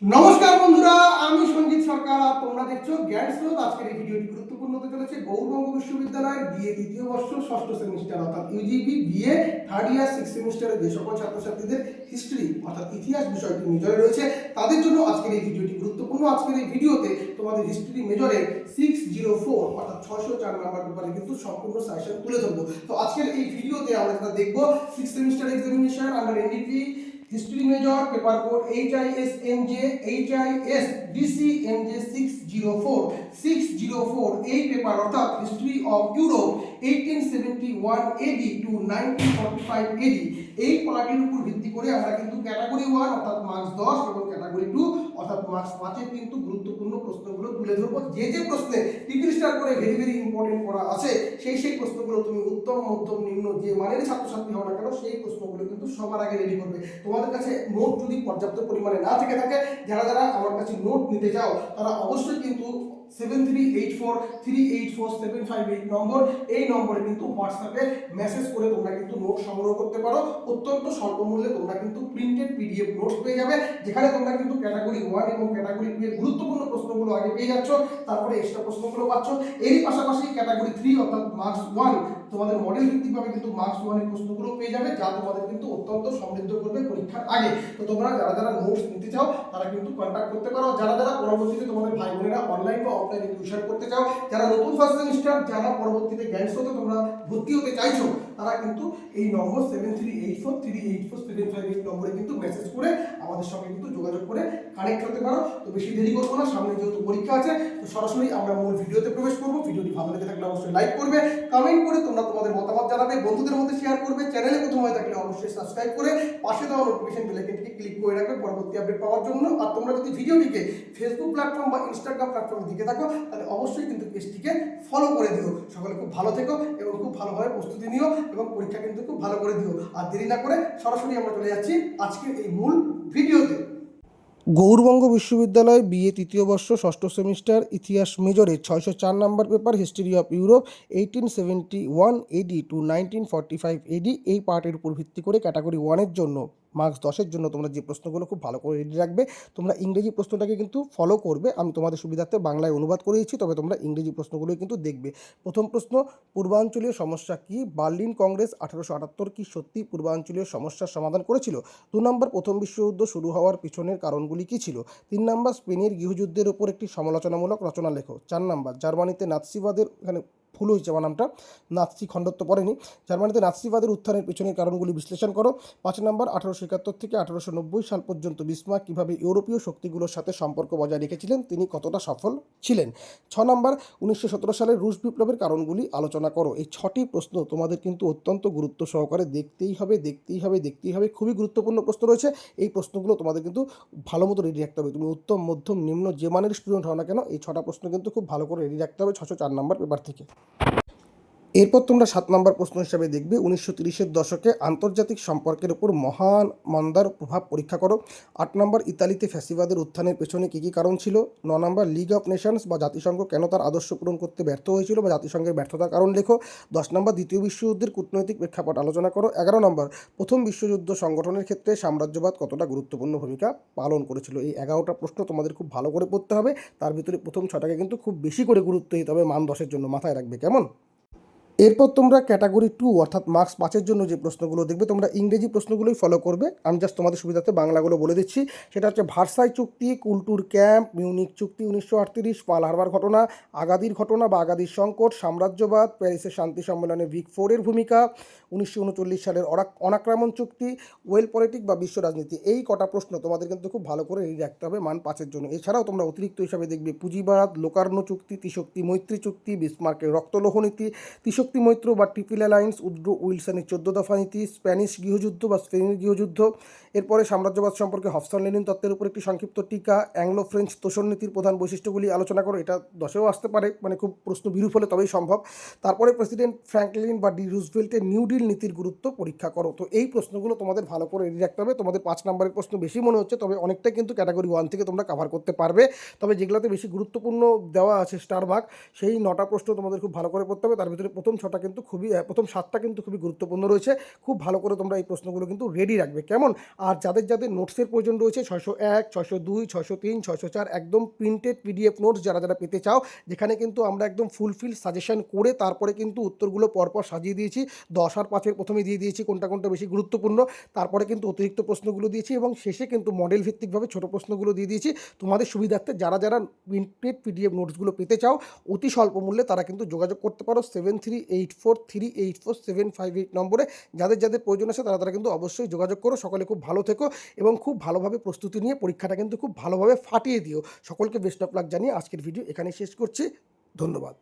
নমস্কার বন্ধুরা, আমি সঞ্জিত সরকার আর তোমরা দেখছো জ্ঞান স্রোত। আজকের এই ভিডিওটি গুরুত্বপূর্ণ হতে চলেছে গৌড়বঙ্গ বিশ্ববিদ্যালয়ের বিএ তৃতীয় বর্ষ ষষ্ঠ সেমিস্টার অর্থাৎ ইউজিপি বিএ থার্ড ইয়ার সিক্স সেমিস্টারে যে সকল ছাত্রছাত্রীদের হিস্ট্রি অর্থাৎ ইতিহাস বিষয়টি মেজরে রয়েছে তাদের জন্য আজকের এই ভিডিওটি গুরুত্বপূর্ণ। আজকের এই ভিডিওতে তোমাদের হিস্ট্রি মেজরের 604 অর্থাৎ 604 নাম্বার পেপারে কিন্তু সম্পূর্ণ সাজেশন তুলে ধরবো। তো আজকের এই ভিডিওতে আমরা যেটা দেখবো, six semester examination under NDP history major paper code HISMJ HISDC MJ 604 এই পেপার অর্থাৎ history of Europe 1871 AD to 1945 AD এই পার্টির উপর ভিত্তি করে আমরা কিন্তু ক্যাটাগরি 1 অর্থাৎ মার্কস 10 এবং ক্যাটাগরি 2 অর্থাৎ মার্কস 5 এর কিন্তু গুরুত্বপূর্ণ প্রশ্নগুলো তুলে ধরব। যে প্রশ্নে টিকিট স্টার করে ভেরি ইম্পর্টেন্ট করা আছে সেই প্রশ্নগুলো তুমি উত্তম মধ্যম নিম্ন যে মানের ছাত্রছাত্রী হও না কেন সেই প্রশ্নগুলো কিন্তু সবার আগে রেডি করবে। তোমাদের কাছে নোট যদি পর্যাপ্ত পরিমাণে না থেকে থাকে, যারা আমার কাছে নোট নিতে চাও তারা অবশ্যই কিন্তু 7384384758 নম্বর এই নম্বরে কিন্তু হোয়াটসঅ্যাপে মেসেজ করে তোমরা কিন্তু নোট সংগ্রহ করতে পারো। অত্যন্ত স্বল্প মূল্যে তোমরা কিন্তু প্রিন্টেড পিডিএফ নোটস পেয়ে যাবে, যেখানে তোমরা কিন্তু ক্যাটাগরি 1 এবং ক্যাটাগরি 2 এর গুরুত্বপূর্ণ প্রশ্নগুলো আগে পেয়ে যাচ্ছ, তারপরে এক্সট্রা প্রশ্নগুলো পাচ্ছ। এরই পাশাপাশি ক্যাটাগরি 3 অর্থাৎ মার্কস 1 তোমাদের মডেল ভিত্তিকভাবে কিন্তু মার্কস 1 এর প্রশ্নগুলো পেয়ে যাবে, যা তোমাদের কিন্তু অত্যন্ত সমৃদ্ধ করবে পরীক্ষার আগে। তো তোমরা যারা নোটস নিতে চাও তারা কিন্তু কন্ট্যাক্ট করতে পারো। যারা পরবর্তীতে তোমাদের ভাই বোনেরা অনলাইন বা অফলাইনে টিউশন করতে চাও, যারা নতুন ফার্স্ট সেমিস্টার, যারা পরবর্তীতে জ্ঞান স্রোতে তোমরা ভর্তি হতে চাইছো, তারা কিন্তু এই নম্বর 7384384758 নম্বরে কিন্তু মেসেজ করে আমাদের সঙ্গে কিন্তু যোগাযোগ করে কানেক্ট হতে পারো। তো বেশি দেরি করবো না, সামনে যেহেতু পরীক্ষা আছে, তো সরাসরি আমরা মূল ভিডিওতে প্রবেশ করবো। ভিডিওটি ভালো লেগে থাকলে অবশ্যই লাইক করবে, কমেন্ট করে তোমরা তোমাদের মতামত জানাবে, বন্ধুদের মধ্যে শেয়ার করবে। চ্যানেলে প্রথম হয়ে থাকলে অবশ্যই সাবস্ক্রাইব করে পাশে দেওয়া নোটিফিকেশন বেল আইকনটিকে ক্লিক করে রাখবে পরবর্তী আপডেট পাওয়ার জন্য। আর তোমরা যদি ভিডিওটিকে ফেসবুক প্ল্যাটফর্ম বা ইনস্টাগ্রাম প্ল্যাটফর্মে দেখে থাকো, তাহলে অবশ্যই কিন্তু পেজটিকে ফলো করে দিও। সকলে খুব ভালো থেকো এবং খুব ভালোভাবে প্রস্তুতি নিও এবং পরীক্ষা কিন্তু খুব ভালো করে দিও। আর দেরি না করে সরাসরি আমরা চলে যাচ্ছি আজকের এই মূল ভিডিওতে। গৌড়বঙ্গ বিশ্ববিদ্যালয় বিএ তৃতীয় বর্ষ ষষ্ঠ সেমিস্টার ইতিহাস মেজরে 604 নম্বর paper history of Europe 1871 AD to 1945 AD এই পার্টের উপর ভিত্তি করে ক্যাটাগরি 1 জন্য মার্কস 10 জন্য তোমরা যে প্রশ্নগুলো খুব ভালো করে রেডি রাখবে। তোমরা ইংরেজি প্রশ্নটাকে কিন্তু ফলো করবে, আমি তোমাদের সুবিধার্থে বাংলায় অনুবাদ করে দিচ্ছি, তবে তোমরা ইংরেজি প্রশ্নগুলোই কিন্তু দেখবে। প্রথম প্রশ্ন, পূর্বাঞ্চলীয় সমস্যা কি? বার্লিন কংগ্রেস 1878 কি সত্যি পূর্বাঞ্চলীয় সমস্যার সমাধান করেছিল? 2 নম্বর, প্রথম বিশ্বযুদ্ধ শুরু হওয়ার পিছনের কারণগুলি কী ছিল? 3 নম্বর, স্পেনের গৃহযুদ্ধের ওপর একটি সমালোচনামূলক রচনা লেখো। 4 নম্বর, জার্মানিতে নাৎসিবাদের, এখানে ভুল হয়েছে আমার নামটা, নাৎসি খণ্ডত্ব পড়েনি, জার্মানিতে নাৎসিবাদের উত্থানের পেছনের কারণগুলি বিশ্লেষণ করো। 5 নম্বর, 1871 থেকে 1890 সাল পর্যন্ত বিসমার্ক কীভাবে ইউরোপীয় শক্তিগুলোর সাথে সম্পর্ক বজায় রেখেছিলেন, তিনি কতটা সফল ছিলেন। 6 নম্বর, 1917 সালের রুশ বিপ্লবের কারণগুলি আলোচনা করো। এই 6টি প্রশ্ন তোমাদের কিন্তু অত্যন্ত গুরুত্ব সহকারে দেখতেই হবে, খুবই গুরুত্বপূর্ণ প্রশ্ন রয়েছে। এই প্রশ্নগুলো তোমাদের কিন্তু ভালো মতো রেডি রাখতে হবে। তুমি উত্তম মধ্যম নিম্ন যে মানের স্টুডেন্ট হও না কেন, এই 6টা প্রশ্ন কিন্তু খুব ভালো করে রেডি রাখতে হবে 604 নম্বর পেপার থেকে। এরপর তোমরা 7 নম্বর প্রশ্ন হিসাবে দেখবে 1930-এর দশকে আন্তর্জাতিক সম্পর্কের উপর মহান মন্দার প্রভাব পরীক্ষা করো। 8 নম্বর, ইতালিতে ফ্যাসিবাদের উত্থানের পেছনে কী কী কারণ ছিল? 9 নম্বর, লিগ অফ নেশনস বা জাতিসংঘ কেন তার আদর্শ পূরণ করতে ব্যর্থ হয়েছিল বা জাতিসংঘের ব্যর্থতার কারণ লেখো। 10 নম্বর, দ্বিতীয় বিশ্বযুদ্ধের কূটনৈতিক প্রেক্ষাপট আলোচনা করো। 11 নম্বর, প্রথম বিশ্বযুদ্ধ সংগঠনের ক্ষেত্রে সাম্রাজ্যবাদ কতটা গুরুত্বপূর্ণ ভূমিকা পালন করেছিল। এই 11টা প্রশ্ন তোমাদের খুব ভালো করে পড়তে হবে, তার ভিতরে প্রথম 6টাকে কিন্তু খুব বেশি করে গুরুত্ব দিতে হবে, মান 10-এর জন্য মাথায় রাখবে, কেমন? এরপর তোমরা ক্যাটাগরি 2 অর্থাৎ মার্কস 5 জন্য যে প্রশ্নগুলো দেখবে, তোমরা ইংরেজি প্রশ্নগুলোই ফলো করবে, আমি জাস্ট তোমাদের সুবিধার্থে বাংলাগুলো বলে দিচ্ছি। সেটা হচ্ছে ভার্সাই চুক্তি, কুলটুর ক্যাম্প, মিউনিক চুক্তি 1938, পার্ল হারবার ঘটনা, আগাদির ঘটনা বা আগাদির সংকট, সাম্রাজ্যবাদ, প্যারিসের শান্তি সম্মেলনে ভিক ফোরের ভূমিকা, 1939 সালের অনাক্রমণ চুক্তি, ওয়েল পলিটিক বা বিশ্ব রাজনীতি। এই কটা প্রশ্ন তোমাদের কিন্তু খুব ভালো করে রেডি রাখতে হবে মান 5 জন্য। এছাড়াও তোমরা অতিরিক্ত হিসাবে দেখবে পুঁজিবাদ, লোকার্নো চুক্তি, ত্রিশক্তি মৈত্রী চুক্তি, বিসমার্কের রক্তলোহ নীতি, ত্রিশক্তি মৈত্র বা ট্রিপল অ্যালায়েন্স, উড্রো উইলসনের 14 দফা নীতি, স্প্যানিশ গৃহযুদ্ধ বা স্পেনের গৃহযুদ্ধ। এরপরে সাম্রাজ্যবাদ সম্পর্কে হবসন লেনিন তত্ত্বের উপর একটি সংক্ষিপ্ত টিকা, অ্যাংলো ফ্রেঞ্চ তোষণ নীতির প্রধান বৈশিষ্ট্যগুলি আলোচনা করো। এটা 10এও আসতে পারে, মানে খুব প্রশ্ন বিরূপ হলে তবেই সম্ভব। তারপরে প্রেসিডেন্ট ফ্র্যাঙ্কলিন বা ডি রুজভেল্টের নিউ ডিল নীতির গুরুত্ব পরীক্ষা করো। তো এই প্রশ্নগুলো তোমাদের ভালো করে রেডি রাখতে হবে। তোমাদের 5 নম্বরের প্রশ্ন বেশি মনে হচ্ছে, তবে অনেকটাই কিন্তু ক্যাটাগরি 1 থেকে তোমরা কভার করতে পারবে। তবে যেগুলোতে বেশি গুরুত্বপূর্ণ দেওয়া আছে স্টার ভাগ, সেই 9টা প্রশ্ন তোমাদের খুব ভালো করে পড়তে হবে। তার ভিতরে প্রথম প্রথম 6টা কিন্তু প্রথম 7টা কিন্তু খুবই গুরুত্বপূর্ণ রয়েছে। খুব ভালো করে তোমরা এই প্রশ্নগুলো কিন্তু রেডি রাখবে, কেমন? আর যাদের নোটসের প্রয়োজন রয়েছে 601, 602, 603, 604 একদম প্রিন্টেড পিডিএফ নোটস যারা পেতে চাও, যেখানে কিন্তু আমরা একদম ফুলফিল সাজেশন করে তারপরে কিন্তু উত্তরগুলো পরপর সাজিয়ে দিয়েছি। 10 আর 5 প্রথমে দিয়ে দিয়েছি কোনটা বেশি গুরুত্বপূর্ণ, তারপরে কিন্তু অতিরিক্ত প্রশ্নগুলো দিয়েছি এবং শেষে কিন্তু মডেল ভিত্তিকভাবে ছোট প্রশ্নগুলো দিয়ে দিয়েছি। তোমাদের সুবিধার্থে যারা প্রিন্টেড পিডিএফ নোটসগুলো পেতে চাও অতি স্বল্প মূল্যে, তারা কিন্তু যোগাযোগ করতে পারো 7384384758 নম্বরে। যাদের প্রয়োজন আছে তারা কিন্তু অবশ্যই যোগাযোগ করো। সকলে খুব ভালো থেকো এবং খুব ভালোভাবে প্রস্তুতি নিয়ে পরীক্ষাটা কিন্তু খুব ভালোভাবে ফাটিয়ে দিও। সকলকে বেস্ট অফ লাক জানিয়ে আজকের ভিডিও এখানে শেষ করছি। ধন্যবাদ।